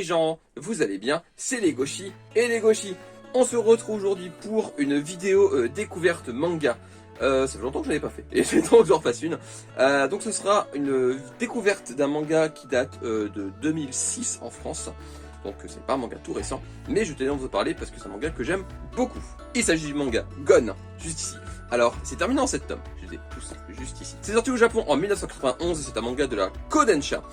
gens, vous allez bien, c'est les Goshi et les Goshi. On se retrouve aujourd'hui pour une vidéo découverte manga. Ça fait longtemps que je n'avais pas fait, et c'est temps que j'en fasse une. Donc ce sera une découverte d'un manga qui date de 2006 en France. Donc c'est pas un manga tout récent, mais je tenais à vous en parler parce que c'est un manga que j'aime beaucoup. Il s'agit du manga Gon, juste ici. Alors, c'est terminé en 7 tomes, je les ai tous juste ici. C'est sorti au Japon en 1991 et c'est un manga de la Kodansha.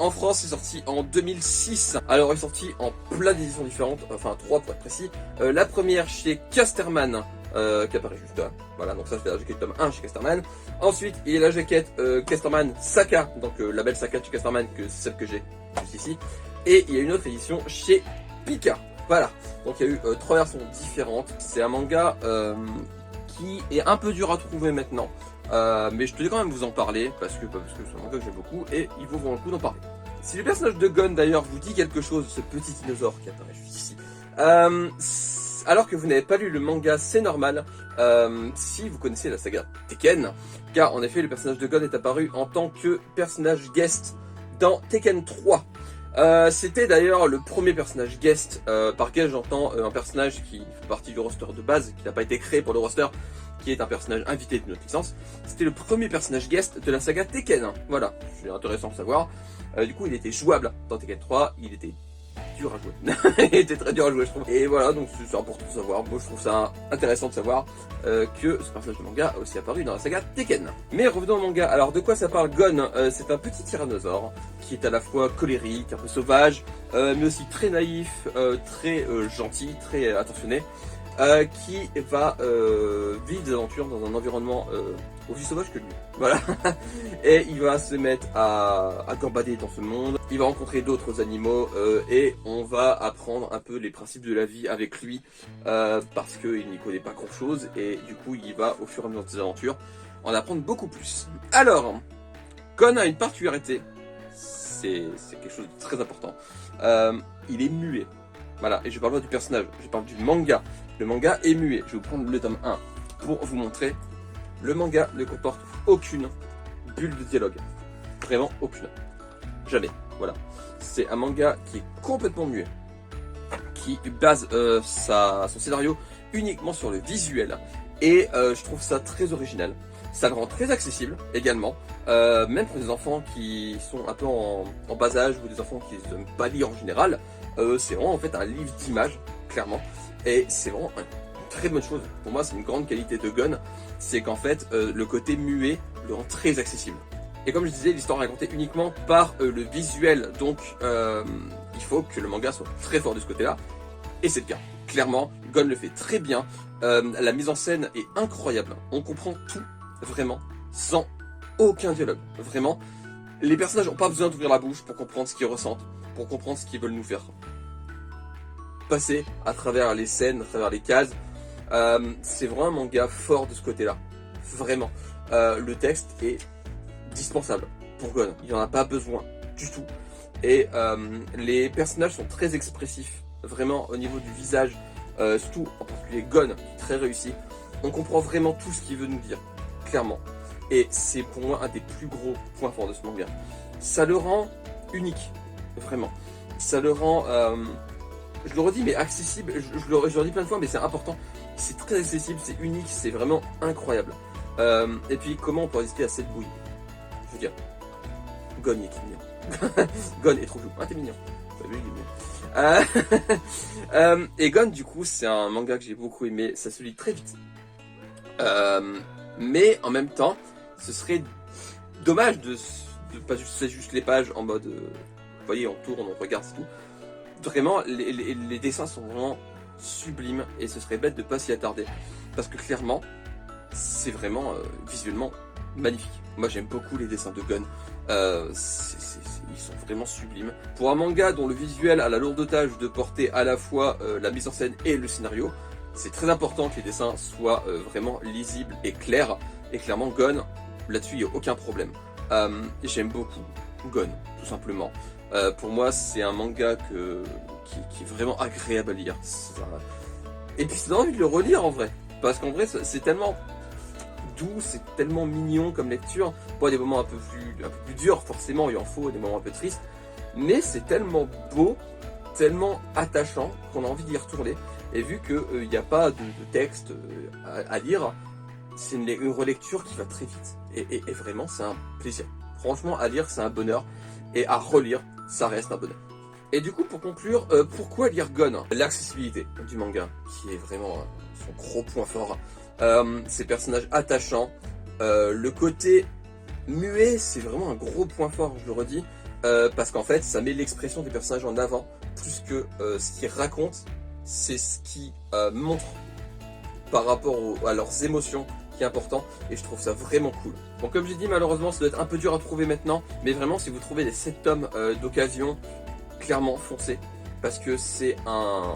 En France, c'est sorti en 2006. Alors, il est sorti en plein d'éditions différentes, enfin 3 pour être précis. La première chez Casterman, qui apparaît juste là. Voilà, donc ça c'est la jaquette tome 1 chez Casterman. Ensuite, il y a la jaquette Casterman Saka, donc la belle Saka chez Casterman, que c'est celle que j'ai juste ici. Et il y a une autre édition chez Pika. Voilà, donc il y a eu 3 versions différentes. C'est un manga qui est un peu dur à trouver maintenant, mais je tenais quand même vous en parler parce que c'est un manga que j'aime beaucoup et il vaut vraiment le coup d'en parler. Si le personnage de Gon d'ailleurs vous dit quelque chose, ce petit dinosaure qui apparaît juste ici, alors que vous n'avez pas lu le manga, c'est normal, si vous connaissez la saga Tekken, car en effet le personnage de Gon est apparu en tant que personnage guest dans Tekken 3. C'était d'ailleurs le premier personnage guest, par guest j'entends un personnage qui fait partie du roster de base, qui n'a pas été créé pour le roster, qui est un personnage invité de notre licence. C'était le premier personnage guest de la saga Tekken, voilà, c'est intéressant de savoir. Du coup il était jouable dans Tekken 3, il était dur à jouer, il était très dur à jouer je trouve. Et voilà, donc c'est important de savoir, moi je trouve ça intéressant de savoir que ce personnage de manga a aussi apparu dans la saga Tekken. Mais revenons au manga, alors de quoi ça parle Gon? C'est un petit tyrannosaure qui est à la fois colérique, un peu sauvage, mais aussi très naïf, très gentil, très attentionné, qui va vivre des aventures dans un environnement aussi sauvage que lui. Voilà. Et il va se mettre à gambader dans ce monde, il va rencontrer d'autres animaux, et on va apprendre un peu les principes de la vie avec lui, parce qu'il n'y connaît pas grand chose, et du coup il va au fur et à mesure de ses aventures en apprendre beaucoup plus. Alors, Gon a une particularité, c'est quelque chose de très important, il est muet. Voilà, et je parle pas du personnage, je parle du manga. Le manga est muet. Je vais vous prendre le tome 1 pour vous montrer. Le manga ne comporte aucune bulle de dialogue. Vraiment aucune. Jamais. Voilà. C'est un manga qui est complètement muet. Qui base son scénario uniquement sur le visuel. Et je trouve ça très original. Ça le rend très accessible également. Même pour des enfants qui sont un peu en bas âge ou des enfants qui n'aiment pas lire en général. C'est vraiment en fait un livre d'images, clairement. Et c'est vraiment une très bonne chose. Pour moi, c'est une grande qualité de Gon. C'est qu'en fait, le côté muet le rend très accessible. Et comme je disais, l'histoire est racontée uniquement par le visuel. Donc, il faut que le manga soit très fort de ce côté-là. Et c'est le cas. Clairement, Gon le fait très bien. La mise en scène est incroyable. On comprend tout, vraiment, sans aucun dialogue. Vraiment, les personnages n'ont pas besoin d'ouvrir la bouche pour comprendre ce qu'ils ressentent, pour comprendre ce qu'ils veulent nous faire passer à travers les scènes, à travers les cases. C'est vraiment un manga fort de ce côté-là. Vraiment. Le texte est dispensable pour Gon. Il n'en a pas besoin du tout. Et les personnages sont très expressifs. Vraiment au niveau du visage. Surtout en particulier Gon, qui est très réussi. On comprend vraiment tout ce qu'il veut nous dire. Clairement. Et c'est pour moi un des plus gros points forts de ce manga. Ça le rend unique. Vraiment. Ça le rend... je le redis, mais accessible, je le redis plein de fois, mais c'est important. C'est très accessible, c'est unique, c'est vraiment incroyable. Et puis, comment on peut résister à cette bouille? Je veux dire, Gon est mignon. Gon est trop chou. Ah, t'es mignon. Et Gon, du coup, c'est un manga que j'ai beaucoup aimé. Ça se lit très vite. Mais en même temps, ce serait dommage de pas juste les pages en mode... vous voyez, on tourne, on regarde, c'est tout. Vraiment, les dessins sont vraiment sublimes et ce serait bête de pas s'y attarder parce que clairement, c'est vraiment visuellement magnifique. Moi, j'aime beaucoup les dessins de Gon. Ils sont vraiment sublimes. Pour un manga dont le visuel a la lourde tâche de porter à la fois la mise en scène et le scénario, c'est très important que les dessins soient vraiment lisibles et clairs. Et clairement, Gon, là-dessus, il n'y a aucun problème. J'aime beaucoup Gon, tout simplement. Pour moi, c'est un manga qui est vraiment agréable à lire. Et puis, ça donne envie de le relire en vrai. Parce qu'en vrai, c'est tellement doux, c'est tellement mignon comme lecture. Bon, il y a des moments un peu plus durs, forcément, il en faut, des moments un peu tristes. Mais c'est tellement beau tellement attachant qu'on a envie d'y retourner. Et vu qu'il n'y a pas de texte à lire, c'est une relecture qui va très vite. Et vraiment, c'est un plaisir. Franchement, à lire, c'est un bonheur. Et à relire, ça reste un bonheur. Et du coup, pour conclure, pourquoi lire Gon? L'accessibilité du manga, qui est vraiment son gros point fort. Ces personnages attachants. Le côté muet, c'est vraiment un gros point fort, je le redis. Parce qu'en fait, ça met l'expression des personnages en avant. Plus que ce qu'ils racontent, c'est ce qui montre par rapport à leurs émotions qui est important, et je trouve ça vraiment cool. Donc comme j'ai dit, malheureusement ça doit être un peu dur à trouver maintenant, mais vraiment si vous trouvez les 7 tomes d'occasion, clairement foncez, parce que c'est un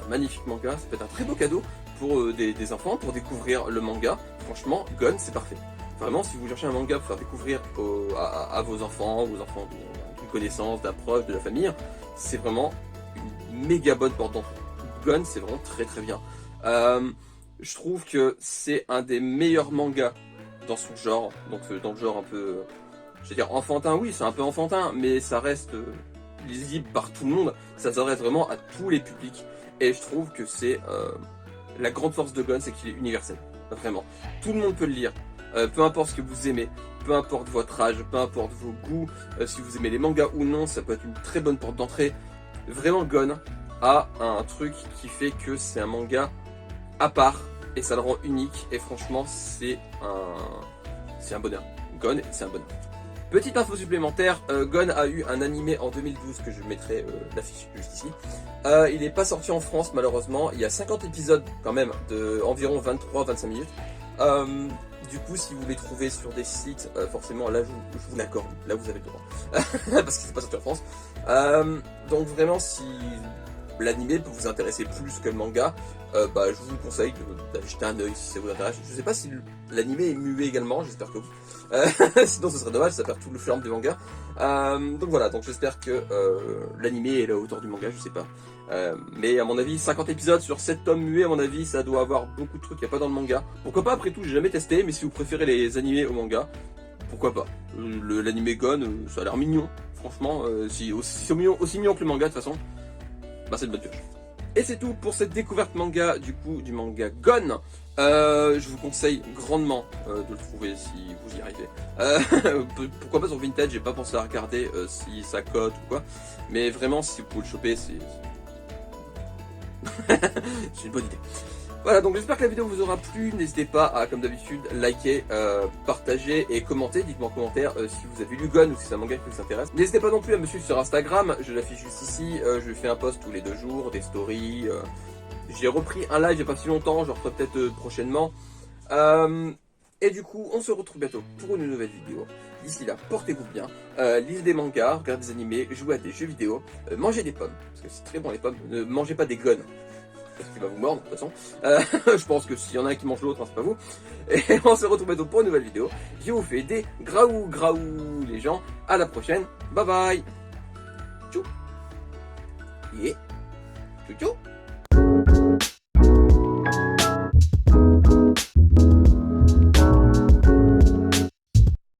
magnifique manga, ça peut être un très beau cadeau pour des enfants, pour découvrir le manga. Franchement, Gon c'est parfait. Vraiment, si vous cherchez un manga pour faire découvrir à vos enfants d'une connaissance, d'un proche, de la famille, c'est vraiment une méga bonne porte d'entrée. Gon c'est vraiment très très bien. Je trouve que c'est un des meilleurs mangas dans son genre, donc dans le genre un peu, je veux dire enfantin, oui c'est un peu enfantin, mais ça reste lisible par tout le monde, ça s'adresse vraiment à tous les publics, et je trouve que c'est la grande force de Gon, c'est qu'il est universel, vraiment, tout le monde peut le lire, peu importe ce que vous aimez, peu importe votre âge, peu importe vos goûts, si vous aimez les mangas ou non, ça peut être une très bonne porte d'entrée. Vraiment Gon a un truc qui fait que c'est un manga à part, et ça le rend unique, et franchement c'est un bonheur. Gon, c'est un bonheur. Petite info supplémentaire, Gon a eu un animé en 2012 que je mettrai l'affiche juste ici. Il n'est pas sorti en France malheureusement, il y a 50 épisodes quand même de environ 23-25 minutes. Du coup, si vous les trouvez sur des sites, forcément là je vous l'accorde, là vous avez le droit, parce qu'il n'est pas sorti en France. Donc vraiment, si l'animé peut vous intéresser plus que le manga, je vous conseille d'aller jeter un oeil si ça vous intéresse. Je sais pas si l'animé est muet également, j'espère que oui. Sinon ce serait dommage, ça perd tout le charme du manga. Donc voilà, donc j'espère que l'animé est à la hauteur du manga, je sais pas. Mais à mon avis, 50 épisodes sur 7 tomes muets, à mon avis, ça doit avoir beaucoup de trucs qu'il n'y a pas dans le manga. Pourquoi pas, après tout, j'ai jamais testé, mais si vous préférez les animés au manga, pourquoi pas. L'animé Gon, ça a l'air mignon, franchement, si aussi mignon que le manga de toute façon. C'est une bonne pioche. Et c'est tout pour cette découverte manga, du coup, du manga Gon. Je vous conseille grandement de le trouver si vous y arrivez. Pourquoi pas sur Vintage, j'ai pas pensé à regarder si ça cote ou quoi. Mais vraiment, si vous pouvez le choper, c'est c'est une bonne idée. Voilà, donc j'espère que la vidéo vous aura plu. N'hésitez pas à, comme d'habitude, liker, partager et commenter. Dites-moi en commentaire si vous avez lu Gon ou si c'est un manga qui vous intéresse. N'hésitez pas non plus à me suivre sur Instagram, je l'affiche juste ici. Je fais un post tous les 2 jours, des stories. J'ai repris un live il n'y a pas si longtemps, je referai peut-être prochainement. Et du coup, on se retrouve bientôt pour une nouvelle vidéo. D'ici là, portez-vous bien, lisez des mangas, regardez des animés, jouez à des jeux vidéo, mangez des pommes, parce que c'est très bon les pommes. Ne mangez pas des Gon, parce qu'il va vous mordre de toute façon. Je pense que s'il y en a un qui mange l'autre, c'est pas vous. Et on se retrouve bientôt pour une nouvelle vidéo. Je vous fais des graou les gens. À la prochaine. Bye bye. Tchou. Yeah. Tchou tchou.